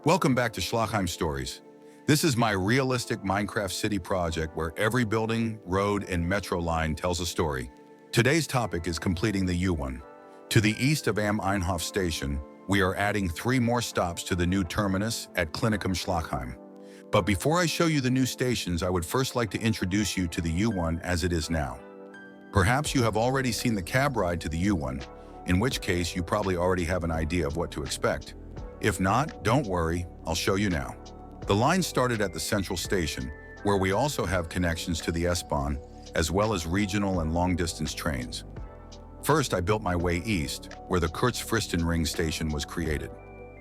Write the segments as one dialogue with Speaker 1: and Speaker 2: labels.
Speaker 1: Welcome back to Schlachheim Stories. This is my realistic Minecraft city project where every building, road, and metro line tells a story. Today's topic is completing the U1. To the east of Am Einhof Station, we are adding 3 more stops to the new terminus at Klinikum Schlachheim. But before I show you the new stations, I would first like to introduce you to the U1 as it is now. Perhaps you have already seen the cab ride to the U1, in which case you probably already have an idea of what to expect. If not, don't worry, I'll show you now. The line started at the central station, where we also have connections to the S-Bahn, as well as regional and long-distance trains. First, I built my way east, where the Kurzfristenring station was created.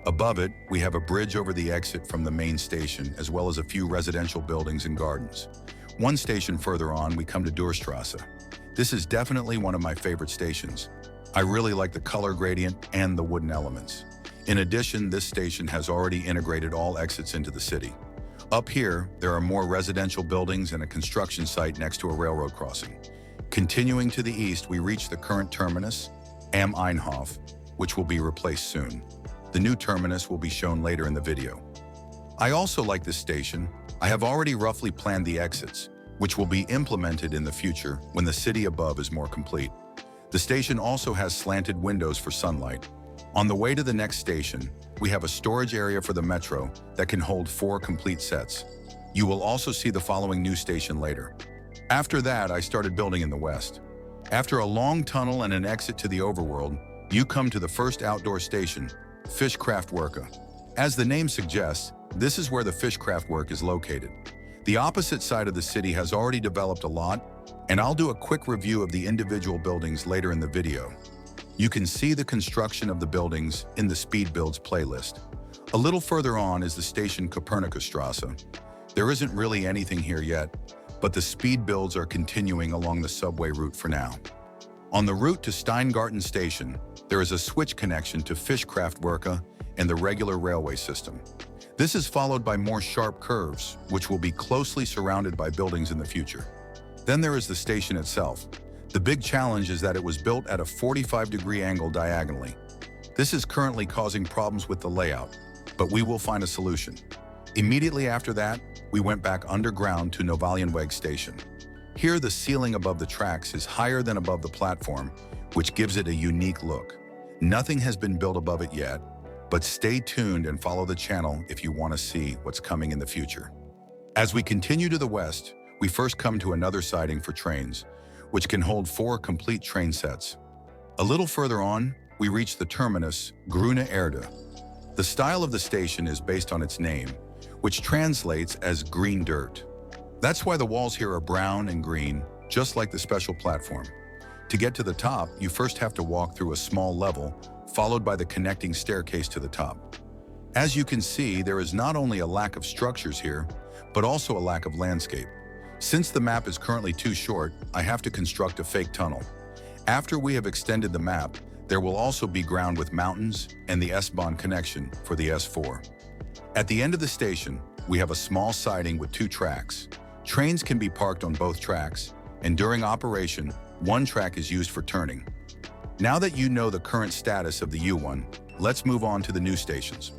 Speaker 1: Above it, we have a bridge over the exit from the main station, as well as a few residential buildings and gardens. One station further on, we come to Durstrasse. This is definitely one of my favorite stations. I really like the color gradient and the wooden elements. In addition, this station has already integrated all exits into the city. Up here, there are more residential buildings and a construction site next to a railroad crossing. Continuing to the east, we reach the current terminus, Am Einhof, which will be replaced soon. The new terminus will be shown later in the video. I also like this station. I have already roughly planned the exits, which will be implemented in the future when the city above is more complete. The station also has slanted windows for sunlight. On the way to the next station, we have a storage area for the metro that can hold 4 complete sets. You will also see the following new station later. After that, I started building in the west. After a long tunnel and an exit to the overworld, you come to the first outdoor station, Fischkraftwerke. As the name suggests, this is where the Fischkraftwerk is located. The opposite side of the city has already developed a lot, and I'll do a quick review of the individual buildings later in the video. You can see the construction of the buildings in the Speed Builds playlist. A little further on is the station Kopernikusstrasse. There isn't really anything here yet, but the speed builds are continuing along the subway route for now. On the route to Steingarten Station, there is a switch connection to Fischkraftwerke and the regular railway system. This is followed by more sharp curves, which will be closely surrounded by buildings in the future. Then there is the station itself. The big challenge is that it was built at a 45-degree angle diagonally. This is currently causing problems with the layout, but we will find a solution. Immediately after that, we went back underground to Novalienweg Station. Here, the ceiling above the tracks is higher than above the platform, which gives it a unique look. Nothing has been built above it yet, but stay tuned and follow the channel if you want to see what's coming in the future. As we continue to the west, we first come to another siding for trains, which can hold 4 complete train sets. A little further on, we reach the terminus, Grüne Erde. The style of the station is based on its name, which translates as green dirt. That's why the walls here are brown and green, just like the special platform. To get to the top, you first have to walk through a small level, followed by the connecting staircase to the top. As you can see, there is not only a lack of structures here, but also a lack of landscape. Since the map is currently too short, I have to construct a fake tunnel. After we have extended the map, there will also be ground with mountains and the S-Bahn connection for the S4. At the end of the station, we have a small siding with 2 tracks. Trains can be parked on both tracks, and during operation, one track is used for turning. Now that you know the current status of the U1, let's move on to the new stations.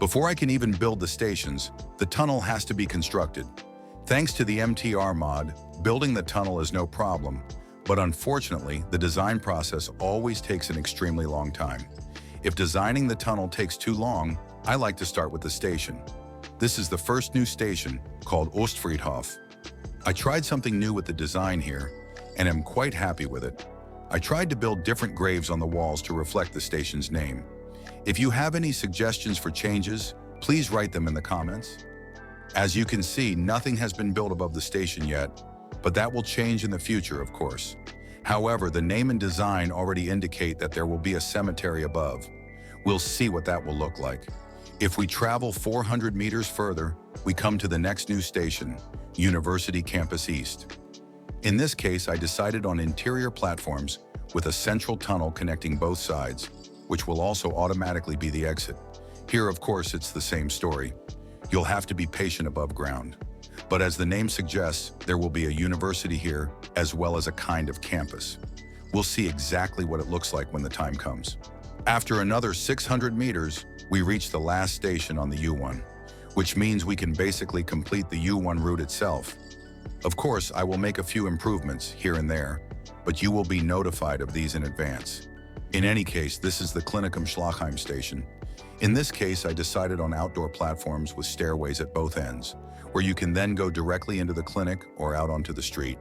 Speaker 1: Before I can even build the stations, the tunnel has to be constructed. Thanks to the MTR mod, building the tunnel is no problem, but unfortunately, the design process always takes an extremely long time. If designing the tunnel takes too long, I like to start with the station. This is the first new station, called Ostfriedhof. I tried something new with the design here, and am quite happy with it. I tried to build different graves on the walls to reflect the station's name. If you have any suggestions for changes, please write them in the comments. As you can see, nothing has been built above the station yet, but that will change in the future, of course. However, the name and design already indicate that there will be a cemetery above. We'll see what that will look like. If we travel 400 meters further, we come to the next new station, University Campus East. In this case, I decided on interior platforms with a central tunnel connecting both sides, which will also automatically be the exit. Here, of course, it's the same story. You'll have to be patient above ground. But as the name suggests, there will be a university here, as well as a kind of campus. We'll see exactly what it looks like when the time comes. After another 600 meters, we reach the last station on the U1, which means we can basically complete the U1 route itself. Of course, I will make a few improvements here and there, but you will be notified of these in advance. In any case, this is the Klinikum Schlachheim station. In this case, I decided on outdoor platforms with stairways at both ends, where you can then go directly into the clinic or out onto the street.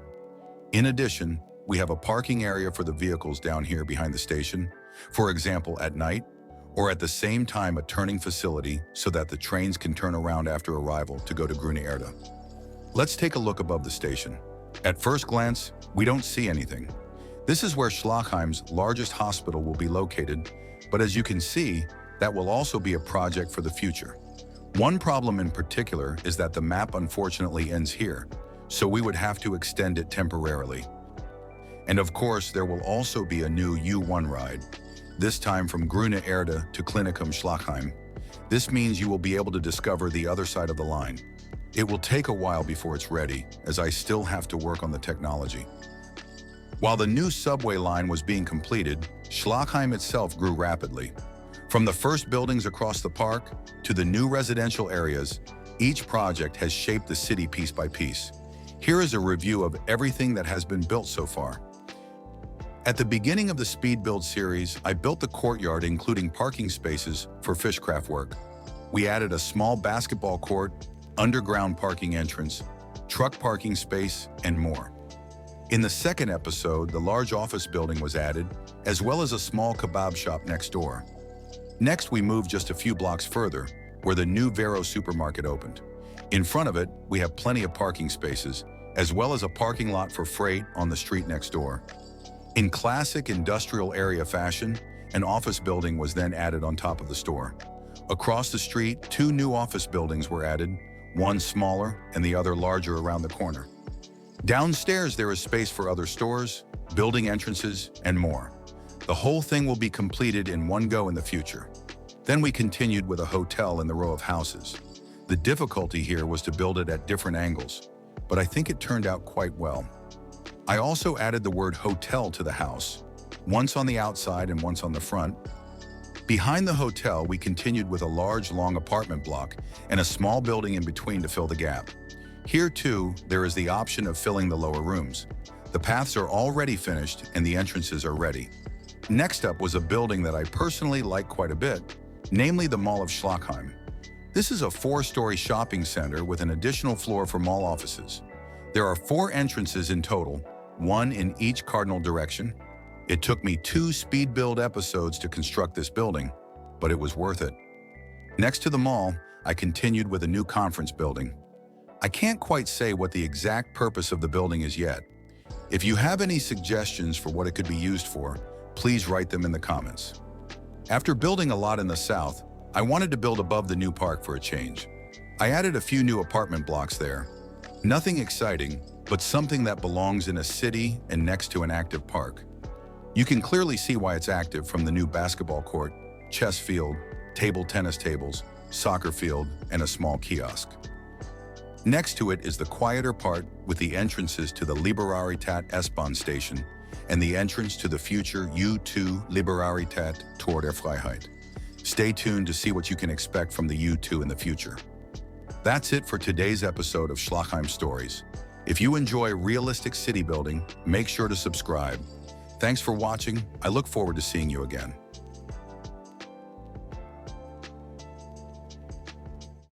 Speaker 1: In addition, we have a parking area for the vehicles down here behind the station, for example, at night, or at the same time a turning facility so that the trains can turn around after arrival to go to Grüne-Erde. Let's take a look above the station. At first glance, we don't see anything. This is where Schlachheim's largest hospital will be located, but as you can see, that will also be a project for the future. One problem in particular is that the map unfortunately ends here, so we would have to extend it temporarily. And of course, there will also be a new U1 ride, this time from Grüne-Erde to Klinikum Schlachheim. This means you will be able to discover the other side of the line. It will take a while before it's ready, as I still have to work on the technology. While the new subway line was being completed, Schlachheim itself grew rapidly. From the first buildings across the park to the new residential areas, each project has shaped the city piece by piece. Here is a review of everything that has been built so far. At the beginning of the Speed Build series, I built the courtyard including parking spaces for fishcraft work. We added a small basketball court, underground parking entrance, truck parking space, and more. In the second episode, the large office building was added, as well as a small kebab shop next door. Next, we moved just a few blocks further, where the new Vero supermarket opened. In front of it, we have plenty of parking spaces, as well as a parking lot for freight on the street next door. In classic industrial area fashion, an office building was then added on top of the store. Across the street, two new office buildings were added, one smaller and the other larger around the corner. Downstairs, there is space for other stores, building entrances, and more. The whole thing will be completed in one go in the future. Then we continued with a hotel in the row of houses. The difficulty here was to build it at different angles, but I think it turned out quite well. I also added the word hotel to the house, once on the outside and once on the front. Behind the hotel, we continued with a large, long apartment block and a small building in between to fill the gap. Here, too, there is the option of filling the lower rooms. The paths are already finished and the entrances are ready. Next up was a building that I personally like quite a bit, namely the Mall of Schlachheim. This is a 4-story shopping center with an additional floor for mall offices. There are 4 entrances in total, one in each cardinal direction. It took me 2 speed build episodes to construct this building, but it was worth it. Next to the mall, I continued with a new conference building. I can't quite say what the exact purpose of the building is yet. If you have any suggestions for what it could be used for, please write them in the comments. After building a lot in the south, I wanted to build above the new park for a change. I added a few new apartment blocks there. Nothing exciting, but something that belongs in a city and next to an active park. You can clearly see why it's active from the new basketball court, chess field, table tennis tables, soccer field, and a small kiosk. Next to it is the quieter part with the entrances to the Liberaritat S-Bahn station and the entrance to the future U2 Liberaritat Tor der Freiheit. Stay tuned to see what you can expect from the U2 in the future. That's it for today's episode of Schlachheim Stories. If you enjoy realistic city building, make sure to subscribe. Thanks for watching. I look forward to seeing you again.